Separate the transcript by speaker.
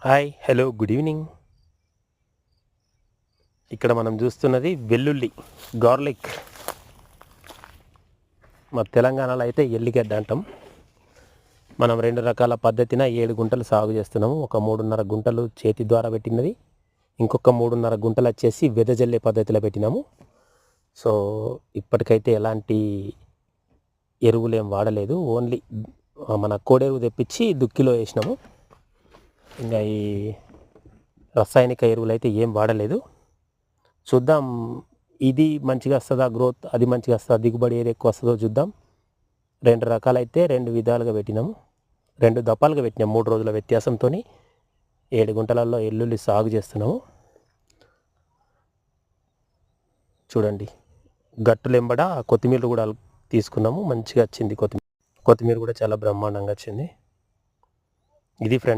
Speaker 1: Hi hello good evening. ఇక్కడ మనం చూస్తున్నది వెల్లుల్లి, గార్లిక్. మా తెలంగాణలో అయితే ఎల్లిగడ్డ అంటాం. మనం 2 రకాల పద్ధతిన 7 గుంటలు సాగు చేస్తున్నాము. ఒక 3.5 గుంటలు చేతి ద్వారా పెట్టినది, ఇంకొక 3.5 గుంటలు వచ్చేసి వెదజల్లే పద్ధతిలో పెట్టినాము. సో ఇప్పటికైతే ఎలాంటి ఎరువులు ఏం వాడలేదు, ఓన్లీ మన కోడెరువు తెప్పించి దుక్కిలో వేసినాము. ఇంకా ఈ రసాయనిక ఎరువులు అయితే ఏం వాడలేదు. చూద్దాం ఇది మంచిగా వస్తుందా గ్రోత్, అది మంచిగా వస్తుందా, దిగుబడి ఏది ఎక్కువ వస్తుందో చూద్దాం. 2 రకాలైతే 2 విధాలుగా పెట్టినాము, 2 దపాలుగా పెట్టినాము. 3 రోజుల వ్యత్యాసంతో 7 గుంటలలో ఎల్లుల్లి సాగు చేస్తున్నాము. చూడండి, గట్టులెంబడ కొత్తిమీర కూడా తీసుకున్నాము, మంచిగా వచ్చింది. కొత్తిమీర కూడా చాలా బ్రహ్మాండంగా వచ్చింది. ఇది ఫ్రెండ్స్.